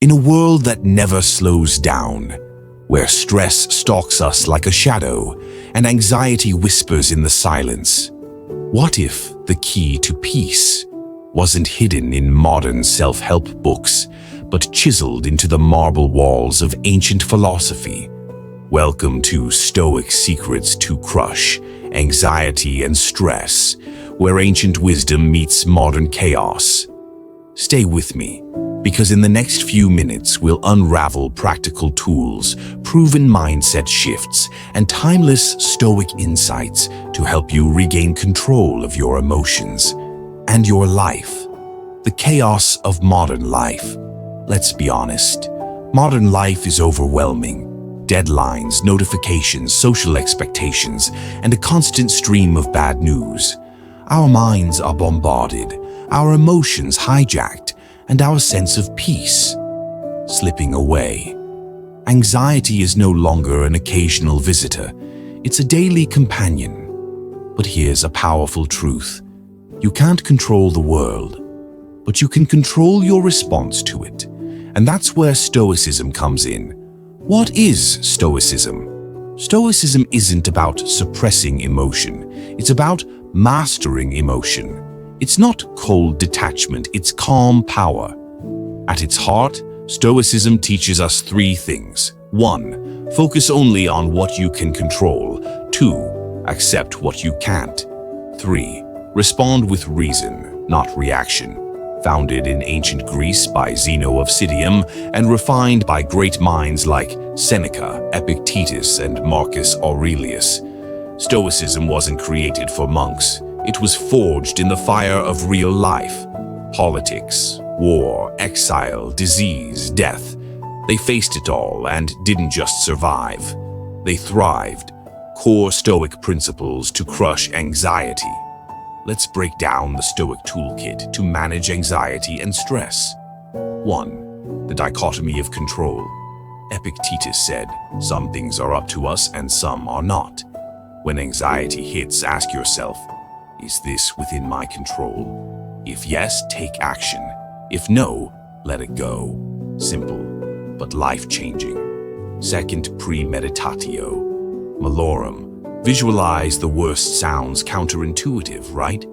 In a world that never slows down, where stress stalks us like a shadow and anxiety whispers in the silence, what if the key to peace wasn't hidden in modern self-help books, but chiseled into the marble walls of ancient philosophy? Welcome to Stoic Secrets to Crush Anxiety and Stress, where ancient wisdom meets modern chaos. Stay with me, because in the next few minutes we'll unravel practical tools, proven mindset shifts, and timeless Stoic insights to help you regain control of your emotions and your life. The chaos of modern life. Let's be honest, modern life is overwhelming. Deadlines, notifications, social expectations, and a constant stream of bad news. Our minds are bombarded, our emotions hijacked, and our sense of peace slipping away. Anxiety is no longer an occasional visitor, it's a daily companion. But here's a powerful truth. You can't control the world, but you can control your response to it. And that's where Stoicism comes in. What is Stoicism? Stoicism isn't about suppressing emotion. It's about mastering emotion. It's not cold detachment, it's calm power. At its heart, Stoicism teaches us three things. 1. Focus only on what you can control. 2. Accept what you can't. 3. Respond with reason, not reaction. Founded in ancient Greece by Zeno of Citium and refined by great minds like Seneca, Epictetus, and Marcus Aurelius. Stoicism wasn't created for monks. It was forged in the fire of real life. Politics, war, exile, disease, death. They faced it all and didn't just survive. They thrived. Core Stoic principles to crush anxiety. Let's break down the Stoic toolkit to manage anxiety and stress. 1. The dichotomy of control. Epictetus said, "Some things are up to us and some are not." When anxiety hits, ask yourself, is this within my control? If yes, take action. If no, let it go. Simple, but life-changing. 2. Premeditatio. Malorum. Visualize the worst sounds counterintuitive, right?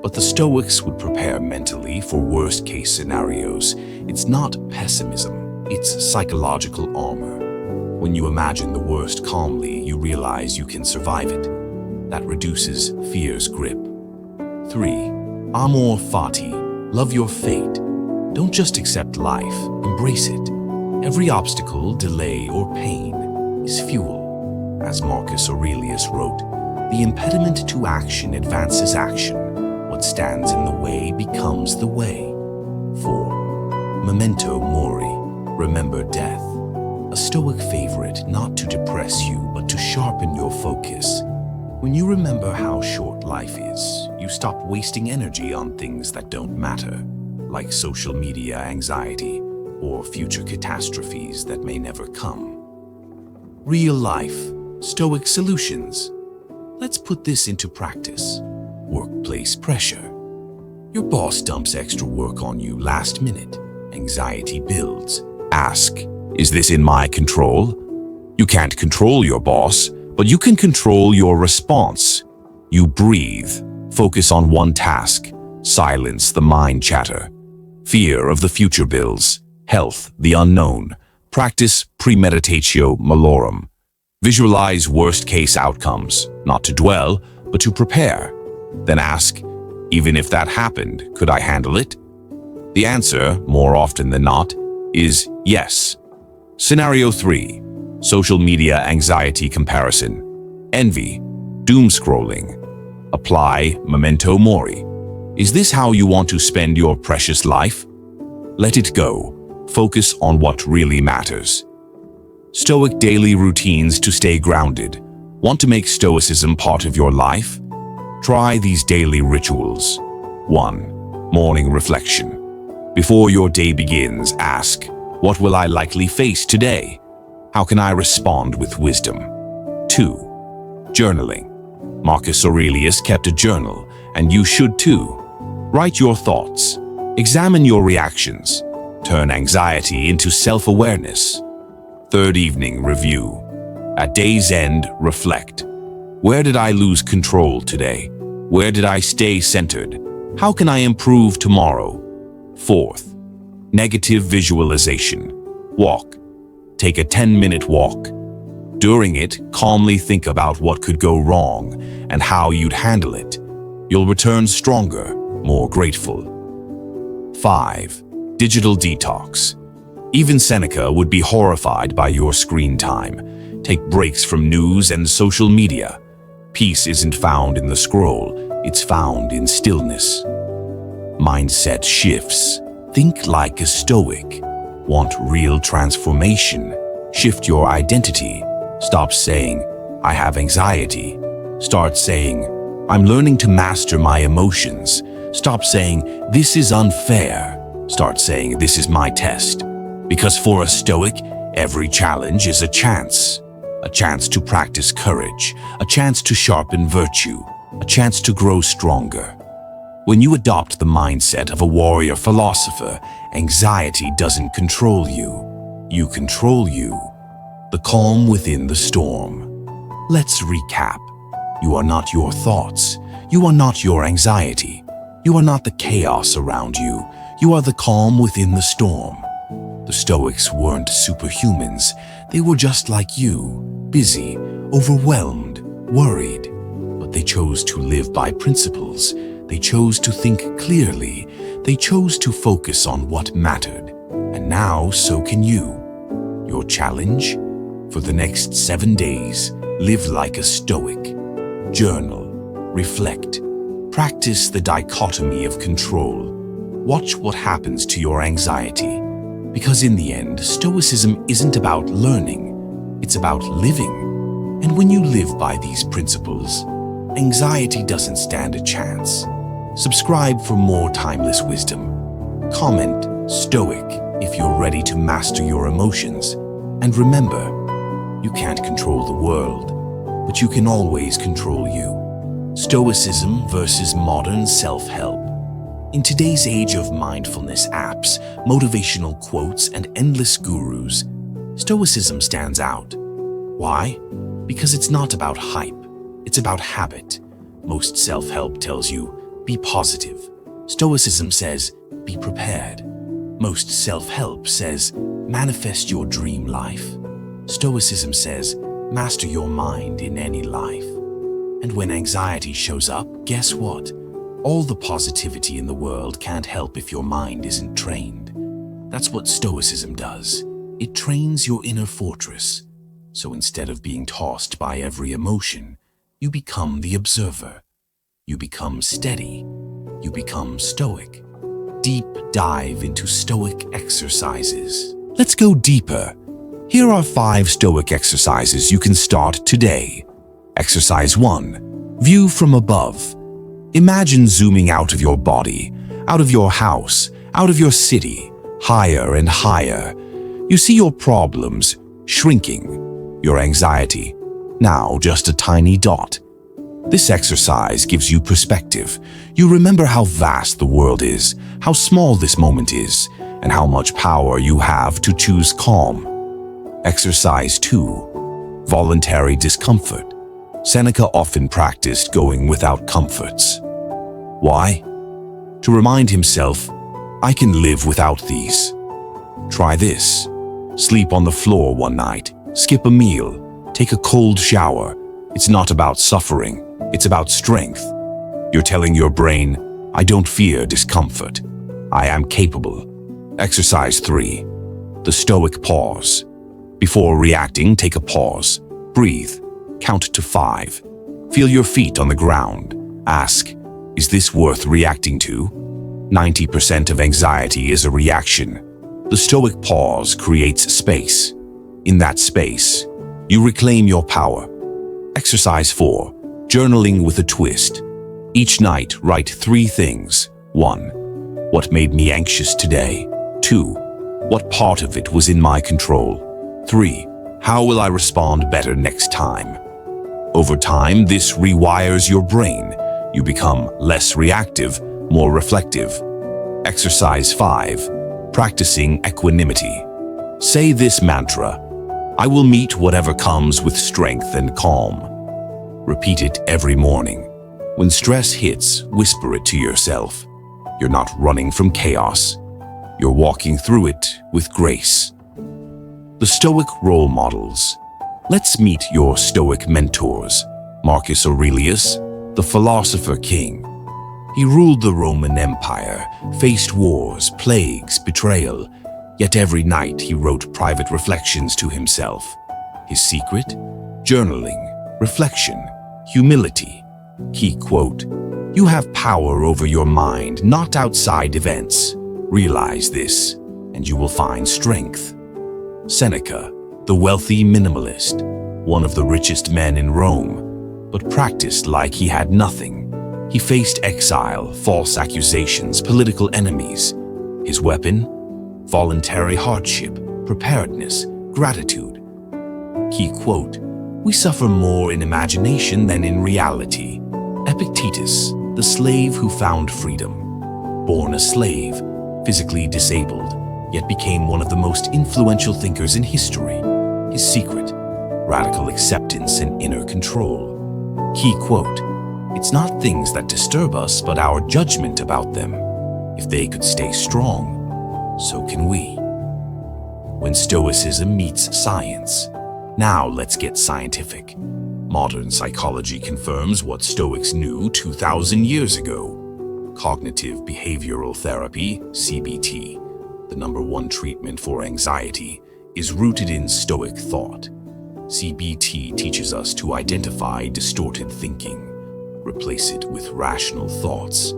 But the Stoics would prepare mentally for worst-case scenarios. It's not pessimism, it's psychological armor. When you imagine the worst calmly, you realize you can survive it. That reduces fear's grip. 3. Amor fati. Love your fate. Don't just accept life, embrace it. Every obstacle, delay, or pain is fuel. As Marcus Aurelius wrote, the impediment to action advances action. What stands in the way becomes the way. 4. Memento mori. Remember death. A Stoic favorite, not to depress you, but to sharpen your focus. When you remember how short life is, you stop wasting energy on things that don't matter, like social media anxiety or future catastrophes that may never come. Real life, Stoic solutions. Let's put this into practice. Workplace pressure. Your boss dumps extra work on you last minute. Anxiety builds. Ask, is this in my control? You can't control your boss, but you can control your response. You breathe, focus on one task, silence the mind chatter. Fear of the future builds, health the unknown. Practice premeditatio malorum. Visualize worst-case outcomes, not to dwell, but to prepare. Then ask, even if that happened, could I handle it? The answer, more often than not, is yes. Scenario 3. Social media anxiety comparison. Envy. Doom scrolling. Apply memento mori. Is this how you want to spend your precious life? Let it go. Focus on what really matters. Stoic daily routines to stay grounded. Want to make Stoicism part of your life? Try these daily rituals. 1. Morning reflection. Before your day begins, ask, what will I likely face today? How can I respond with wisdom? 2. Journaling. Marcus Aurelius kept a journal, and you should too. Write your thoughts. Examine your reactions. Turn anxiety into self-awareness. Third evening, review. At day's end, reflect. Where did I lose control today? Where did I stay centered? How can I improve tomorrow? Fourth, negative visualization. Walk. Take a 10-minute walk. During it, calmly think about what could go wrong and how you'd handle it. You'll return stronger, more grateful. 5. Digital detox. Even Seneca would be horrified by your screen time. Take breaks from news and social media. Peace isn't found in the scroll, it's found in stillness. Mindset shifts. Think like a Stoic. Want real transformation? Shift your identity. Stop saying, I have anxiety. Start saying, I'm learning to master my emotions. Stop saying, this is unfair. Start saying, this is my test. Because for a Stoic, every challenge is a chance to practice courage, a chance to sharpen virtue, a chance to grow stronger. When you adopt the mindset of a warrior philosopher, anxiety doesn't control you. You control you. The calm within the storm. Let's recap. You are not your thoughts. You are not your anxiety. You are not the chaos around you. You are the calm within the storm. The Stoics weren't superhumans. They were just like you, busy, overwhelmed, worried. But they chose to live by principles. They chose to think clearly. They chose to focus on what mattered. And now so can you. Your challenge? For the next 7 days, live like a Stoic. Journal, reflect, practice the dichotomy of control. Watch what happens to your anxiety. Because in the end, Stoicism isn't about learning, it's about living. And when you live by these principles, anxiety doesn't stand a chance. Subscribe for more timeless wisdom. Comment Stoic if you're ready to master your emotions. And remember, you can't control the world, but you can always control you. Stoicism versus modern self-help. In today's age of mindfulness apps, motivational quotes, and endless gurus, Stoicism stands out. Why? Because it's not about hype, it's about habit. Most self-help tells you, be positive. Stoicism says, be prepared. Most self-help says, manifest your dream life. Stoicism says, master your mind in any life. And when anxiety shows up, guess what? All the positivity in the world can't help if your mind isn't trained. That's what Stoicism does. It trains your inner fortress. So instead of being tossed by every emotion, you become the observer. You become steady. You become Stoic. Deep dive into Stoic exercises. Let's go deeper. Here are 5 Stoic exercises you can start today. Exercise 1. View from above. Imagine zooming out of your body, out of your house, out of your city, higher and higher. You see your problems shrinking, your anxiety, now just a tiny dot. This exercise gives you perspective. You remember how vast the world is, how small this moment is, and how much power you have to choose calm. Exercise 2. Voluntary discomfort. Seneca often practiced going without comforts. Why? To remind himself, I can live without these. Try this. Sleep on the floor one night, skip a meal, take a cold shower. It's not about suffering, it's about strength. You're telling your brain, I don't fear discomfort. I am capable. Exercise 3. The Stoic pause. Before reacting, take a pause. Breathe. Count to 5. Feel your feet on the ground. Ask, is this worth reacting to? 90% of anxiety is a reaction. The Stoic pause creates space. In that space, you reclaim your power. Exercise 4. Journaling with a twist. Each night, write 3 things. 1. What made me anxious today? 2. What part of it was in my control? 3. How will I respond better next time? Over time, this rewires your brain. You become less reactive, more reflective. Exercise 5. Practicing equanimity. Say this mantra: I will meet whatever comes with strength and calm. Repeat it every morning. When stress hits, whisper it to yourself. You're not running from chaos. You're walking through it with grace. The Stoic role models. Let's meet your Stoic mentors. Marcus Aurelius, the philosopher king. He ruled the Roman Empire, faced wars, plagues, betrayal, yet every night he wrote private reflections to himself. His secret? Journaling, reflection, humility. Key quote: "You have power over your mind, not outside events. Realize this, and you will find strength." Seneca, the wealthy minimalist, one of the richest men in Rome, but practiced like he had nothing. He faced exile, false accusations, political enemies. His weapon? Voluntary hardship, preparedness, gratitude. Key quote: "We suffer more in imagination than in reality." Epictetus, the slave who found freedom. Born a slave, physically disabled, yet became one of the most influential thinkers in history. His secret? Radical acceptance and inner control. Key quote: "It's not things that disturb us, but our judgment about them. If they could stay strong, so can we." When Stoicism meets science. Now let's get scientific. Modern psychology confirms what Stoics knew 2,000 years ago. Cognitive behavioral therapy, CBT, the #1 treatment for anxiety, is rooted in Stoic thought. CBT teaches us to identify distorted thinking, replace it with rational thoughts,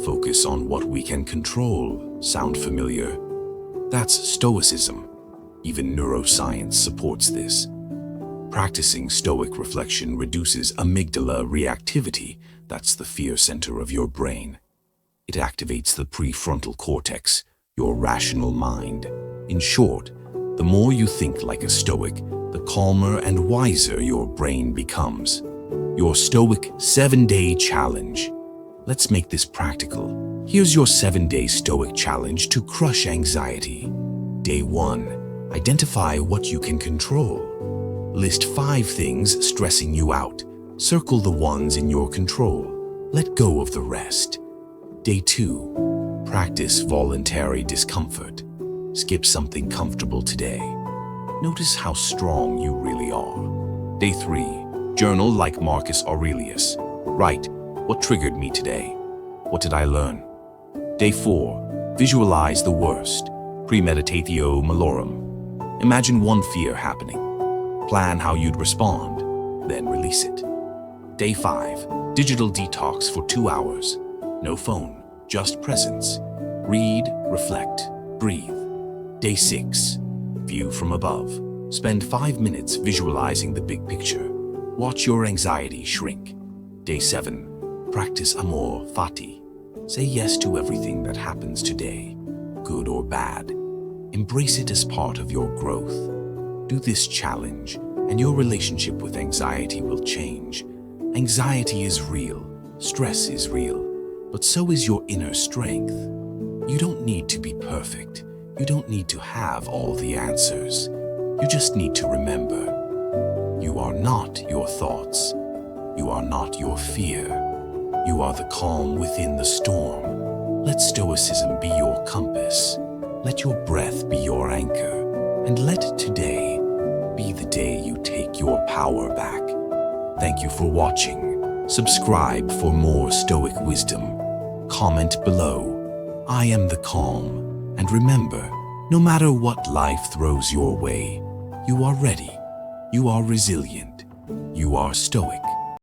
focus on what we can control. Sound familiar? That's Stoicism. Even neuroscience supports this. Practicing Stoic reflection reduces amygdala reactivity, that's the fear center of your brain. It activates the prefrontal cortex, your rational mind. In short, the more you think like a Stoic, the calmer and wiser your brain becomes. Your Stoic 7-day challenge. Let's make this practical. Here's your 7-day Stoic challenge to crush anxiety. Day 1. Identify what you can control. List 5 things stressing you out. Circle the ones in your control. Let go of the rest. Day 2. Practice voluntary discomfort. Skip something comfortable today. Notice how strong you really are. Day 3. Journal like Marcus Aurelius. Write, what triggered me today? What did I learn? Day 4. Visualize the worst. Premeditatio malorum. Imagine one fear happening. Plan how you'd respond, then release it. Day 5. Digital detox for 2 hours. No phone, just presence. Read, reflect, breathe. Day 6. View from above. Spend 5 minutes visualizing the big picture. Watch your anxiety shrink. Day 7. Practice amor fati. Say yes to everything that happens today, good or bad. Embrace it as part of your growth. Do this challenge, and your relationship with anxiety will change. Anxiety is real, stress is real, but so is your inner strength. You don't need to be perfect. You don't need to have all the answers. You just need to remember, you are not your thoughts. You are not your fear. You are the calm within the storm. Let Stoicism be your compass. Let your breath be your anchor. And let today be the day you take your power back. Thank you for watching. Subscribe for more Stoic wisdom. Comment below. I am the calm. And remember, no matter what life throws your way, you are ready. You are resilient. You are Stoic.